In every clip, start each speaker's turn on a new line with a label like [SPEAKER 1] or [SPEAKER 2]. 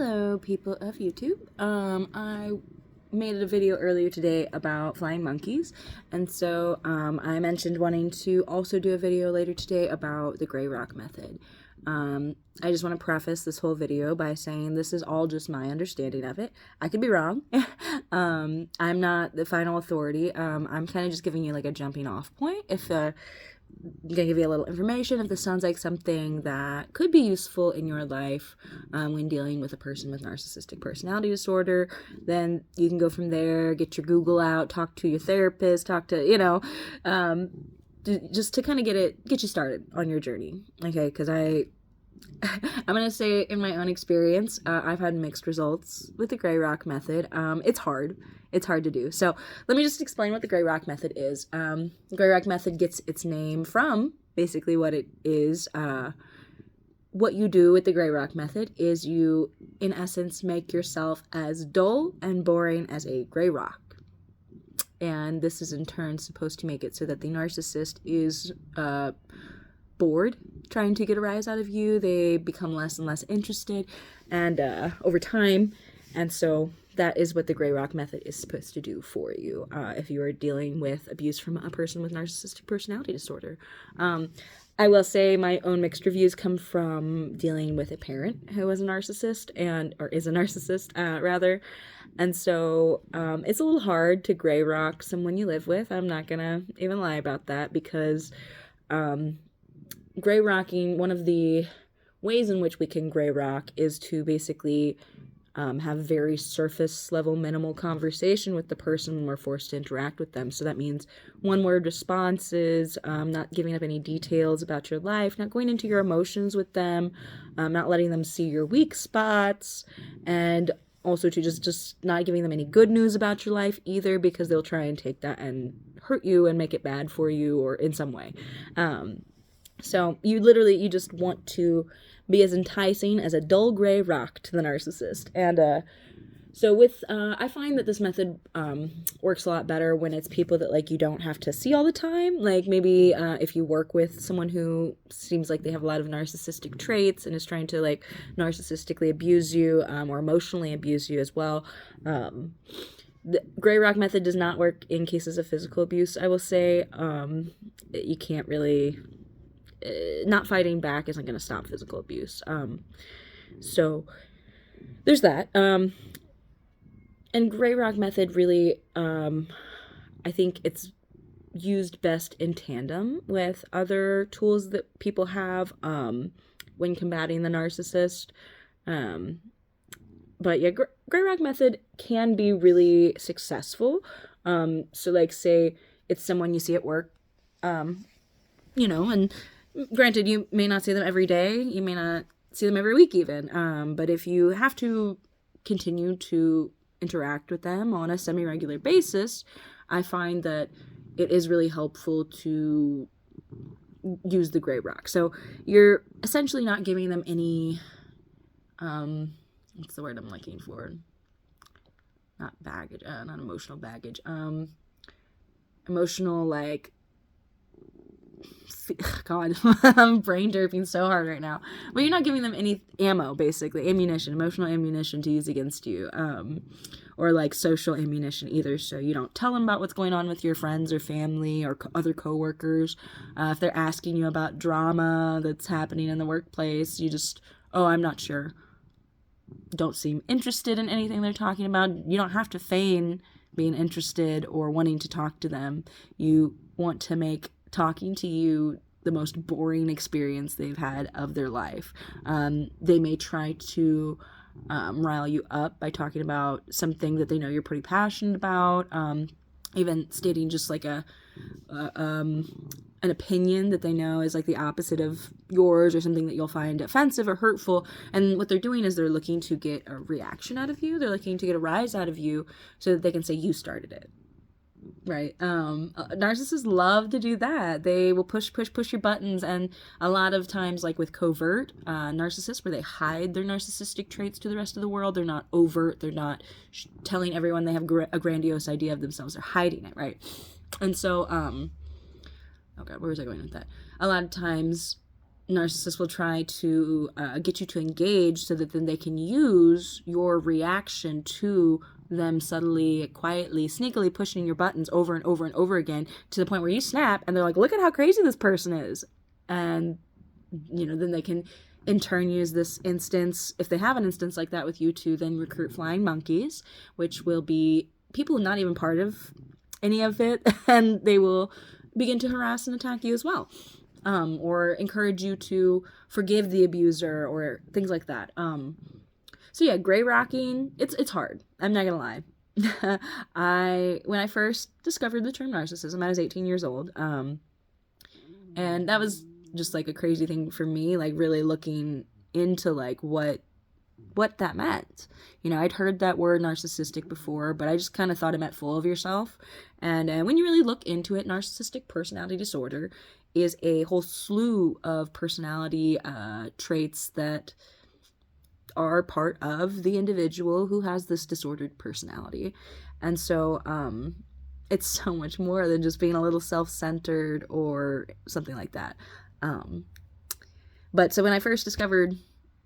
[SPEAKER 1] Hello, people of YouTube. I made a video earlier today about flying monkeys, and so I mentioned wanting to also do a video later today about the gray rock method. I just want to preface this whole video by saying this is all just my understanding of it. I could be wrong. I'm not the final authority. I'm kind of just giving you like a jumping off point. If I'm gonna give you a little information if this sounds like something that could be useful in your life when dealing with a person with narcissistic personality disorder, then you can go from there, get your Google out, talk to your therapist, talk to, just to kind of get you started on your journey. Okay, because I'm going to say in my own experience, I've had mixed results with the gray rock method. It's hard. It's hard to do. So let me just explain what the gray rock method is. The gray rock method gets its name from basically what it is. What you do with the gray rock method is you, in essence, make yourself as dull and boring as a gray rock. And this is in turn supposed to make it so that the narcissist is bored trying to get a rise out of you. They become less and less interested and over time. And so that is what the gray rock method is supposed to do for you if you are dealing with abuse from a person with narcissistic personality disorder. I will say my own mixed reviews come from dealing with a parent who was a narcissist or is a narcissist rather. And so it's a little hard to gray rock someone you live with. I'm not gonna even lie about that because gray rocking, one of the ways in which we can gray rock is to basically have very surface level minimal conversation with the person when we're forced to interact with them. So that means one word responses, not giving up any details about your life, not going into your emotions with them, not letting them see your weak spots, and also to just not giving them any good news about your life either, because they'll try and take that and hurt you and make it bad for you or in some way. So you just want to be as enticing as a dull gray rock to the narcissist. And so I find that this method works a lot better when it's people that you don't have to see all the time. Like maybe if you work with someone who seems like they have a lot of narcissistic traits and is trying to narcissistically abuse you or emotionally abuse you as well. The gray rock method does not work in cases of physical abuse, I will say. You can't really... not fighting back isn't going to stop physical abuse. So there's that. And gray rock method really, I think it's used best in tandem with other tools that people have when combating the narcissist. But yeah, gray rock method can be really successful. So say it's someone you see at work, and granted, you may not see them every day, you may not see them every week even, but if you have to continue to interact with them on a semi-regular basis, I find that it is really helpful to use the gray rock. So you're essentially not giving them any, what's the word I'm looking for? Not baggage, not emotional baggage, emotional, God, I'm brain derping so hard right now. But you're not giving them any ammo, basically. Ammunition, emotional ammunition to use against you. Or social ammunition either. So you don't tell them about what's going on with your friends or family or other coworkers. If they're asking you about drama that's happening in the workplace, you just, I'm not sure. Don't seem interested in anything they're talking about. You don't have to feign being interested or wanting to talk to them. You want to make talking to you the most boring experience they've had of their life. They may try to rile you up by talking about something that they know you're pretty passionate about, even stating just an opinion that they know is the opposite of yours or something that you'll find offensive or hurtful. And what they're doing is they're looking to get a reaction out of you. They're looking to get a rise out of you so that they can say you started it. Right. Narcissists love to do that. They will push your buttons, and a lot of times, with covert narcissists, where they hide their narcissistic traits to the rest of the world, they're not overt. They're not telling everyone they have a grandiose idea of themselves. They're hiding it, right? And so, oh God, where was I going with that? A lot of times, narcissists will try to get you to engage so that then they can use your reaction to them subtly, quietly, sneakily pushing your buttons over and over and over again to the point where you snap and they're like, look at how crazy this person is. And, then they can in turn use this instance, if they have an instance like that with you, to then recruit flying monkeys, which will be people not even part of any of it, and they will begin to harass and attack you as well. Or encourage you to forgive the abuser or things like that. So yeah, gray rocking, it's hard. I'm not gonna lie. When I first discovered the term narcissism, I was 18 years old. And that was just like a crazy thing for me, like really looking into like what that meant. I'd heard that word narcissistic before, but I just kind of thought it meant full of yourself. And when you really look into it, narcissistic personality disorder is a whole slew of personality traits that are part of the individual who has this disordered personality. And so it's so much more than just being a little self-centered or something like that. But so when I first discovered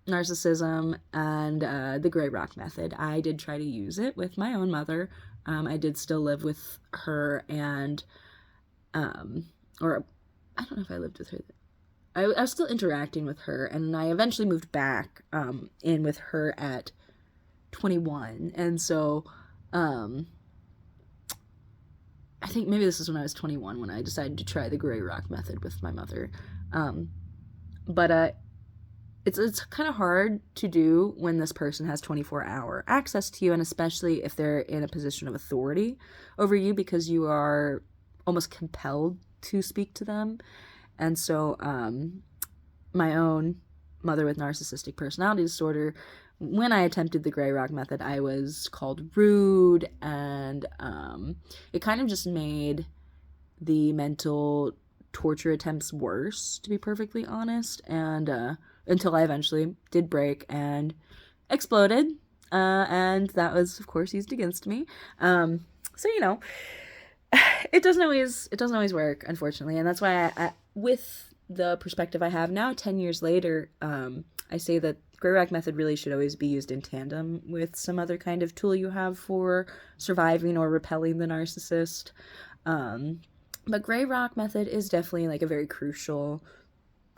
[SPEAKER 1] narcissism and the gray rock method, I did try to use it with my own mother. I did still live with her, and or I don't know if I lived with her. I was still interacting with her, and I eventually moved back in with her at 21. And so I think maybe this is when I was 21 when I decided to try the gray rock method with my mother. But it's kind of hard to do when this person has 24-hour access to you, and especially if they're in a position of authority over you, because you are almost compelled to speak to them. And so my own mother with narcissistic personality disorder, when I attempted the gray rock method, I was called rude, and it kind of just made the mental torture attempts worse, to be perfectly honest. And until I eventually did break and exploded, and that was of course used against me. So it doesn't always work, unfortunately. And that's why I with the perspective I have now, 10 years later, I say that gray rock method really should always be used in tandem with some other kind of tool you have for surviving or repelling the narcissist. But gray rock method is definitely like a very crucial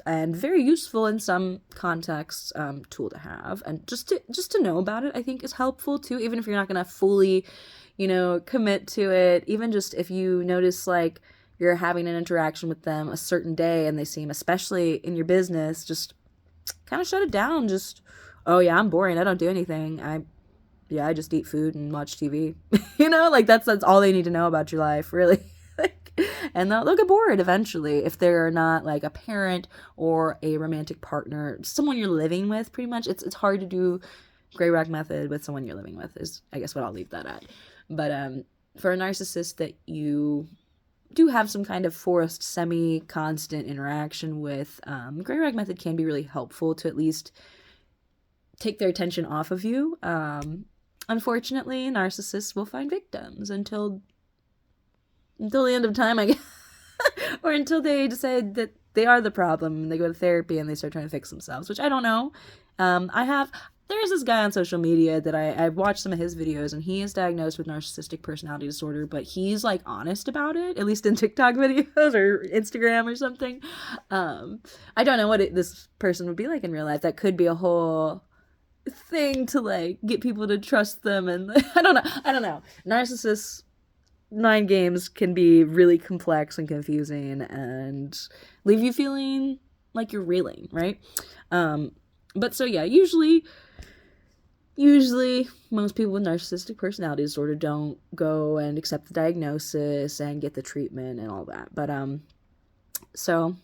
[SPEAKER 1] and very useful in some contexts tool to have, and just to know about it, I think, is helpful too, even if you're not gonna fully commit to it. Even just if you notice like you're having an interaction with them a certain day and they seem, especially in your business, just kind of shut it down. Just, oh yeah, I'm boring, I don't do anything, I just eat food and watch TV. Like that's all they need to know about your life, really. And they'll get bored eventually if they're not like a parent or a romantic partner, someone you're living with. Pretty much, it's hard to do gray rock method with someone you're living with, is I guess what I'll leave that at. But for a narcissist that you do have some kind of forced, semi-constant interaction with, gray rock method can be really helpful to at least take their attention off of you. Unfortunately, narcissists will find victims until the end of time, I guess. Or until they decide that they are the problem and they go to therapy and they start trying to fix themselves, which I don't know. There's this guy on social media that I've watched some of his videos, and he is diagnosed with narcissistic personality disorder, but he's like honest about it, at least in TikTok videos or Instagram or something. I don't know what this person would be like in real life. That could be a whole thing to like get people to trust them, and I don't know. Narcissists' mind games can be really complex and confusing and leave you feeling like you're reeling, right? But so yeah, usually most people with narcissistic personality disorder don't go and accept the diagnosis and get the treatment and all that. But so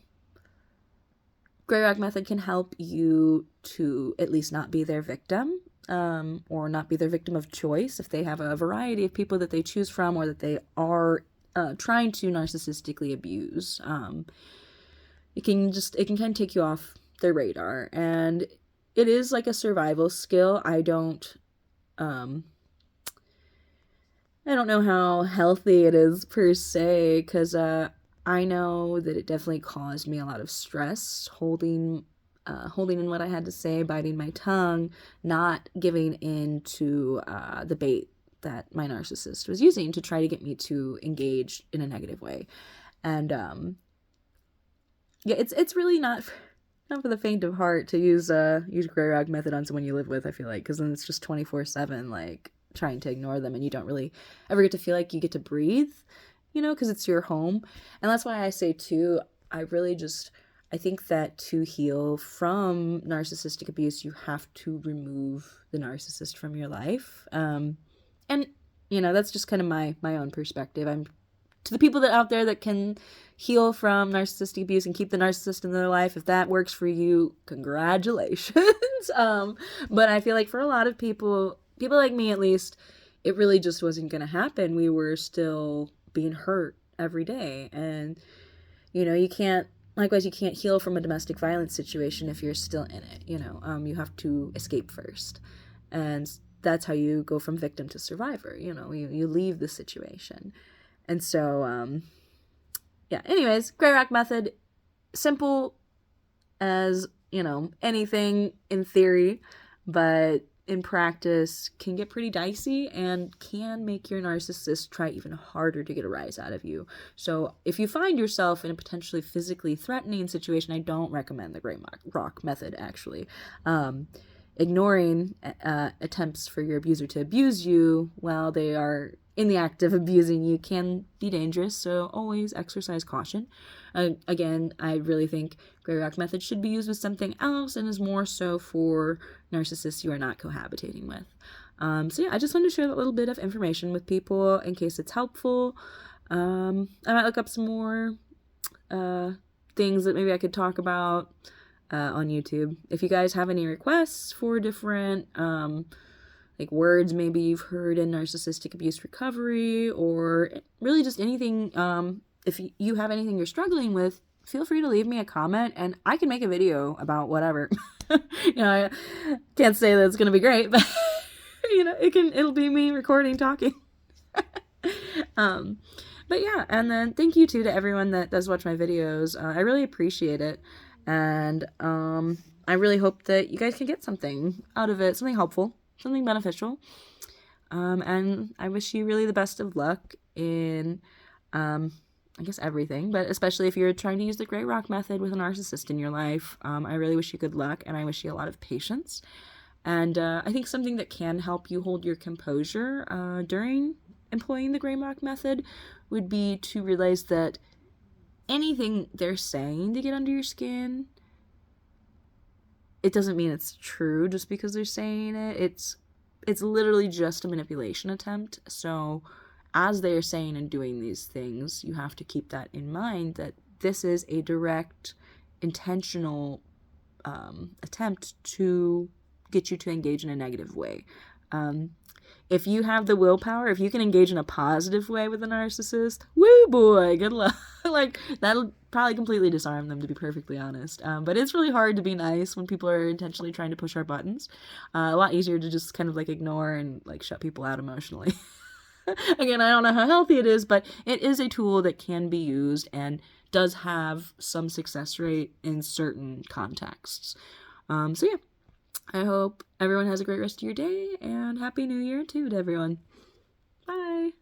[SPEAKER 1] gray rock method can help you to at least not be their victim, or not be their victim of choice if they have a variety of people that they choose from or that they are trying to narcissistically abuse. It can kind of take you off their radar, and it is like a survival skill. I don't know how healthy it is per se, because I know that it definitely caused me a lot of stress, holding in what I had to say, biting my tongue, not giving in to the bait that my narcissist was using to try to get me to engage in a negative way. And yeah, it's really not for the faint of heart to use gray rock method on someone you live with, I feel like, because then it's just 24/7 like trying to ignore them, and you don't really ever get to feel like you get to breathe, because it's your home. And that's why I say too, I think that to heal from narcissistic abuse, you have to remove the narcissist from your life. And that's just kind of my own perspective. I'm to the people that out there that can heal from narcissistic abuse and keep the narcissist in their life. If that works for you, congratulations. But I feel like for a lot of people like me at least, it really just wasn't going to happen. We were still being hurt every day. And, you can't heal from a domestic violence situation if you're still in it. You have to escape first. And that's how you go from victim to survivor. You leave the situation. And so, yeah, anyways, gray rock method, simple as, anything in theory, but in practice can get pretty dicey and can make your narcissist try even harder to get a rise out of you. So if you find yourself in a potentially physically threatening situation, I don't recommend the gray rock method, actually. Ignoring attempts for your abuser to abuse you while they are in the act of abusing you can be dangerous, so always exercise caution. Again, I really think gray rock method should be used with something else and is more so for narcissists you are not cohabitating with. So yeah, I just wanted to share that little bit of information with people in case it's helpful. I might look up some more things that maybe I could talk about on YouTube. If you guys have any requests for different like words maybe you've heard in narcissistic abuse recovery, or really just anything, if you have anything you're struggling with, feel free to leave me a comment and I can make a video about whatever. I can't say that it's gonna be great, but it'll be me recording, talking. But yeah, and then thank you too to everyone that does watch my videos. I really appreciate it. And I really hope that you guys can get something out of it, something helpful, something beneficial. And I wish you really the best of luck in, I guess, everything, but especially if you're trying to use the gray rock method with a narcissist in your life. I really wish you good luck, and I wish you a lot of patience. And I think something that can help you hold your composure during employing the gray rock method would be to realize that anything they're saying to get under your skin, it doesn't mean it's true just because they're saying it. It's literally just a manipulation attempt. So as they are saying and doing these things, you have to keep that in mind, that this is a direct, intentional attempt to get you to engage in a negative way. If you have the willpower, if you can engage in a positive way with a narcissist, woo boy, good luck. Like, that'll probably completely disarm them, to be perfectly honest. But it's really hard to be nice when people are intentionally trying to push our buttons. A lot easier to just kind of like ignore and like shut people out emotionally. Again, I don't know how healthy it is, but it is a tool that can be used and does have some success rate in certain contexts. So yeah, I hope everyone has a great rest of your day, and Happy New Year too to everyone. Bye.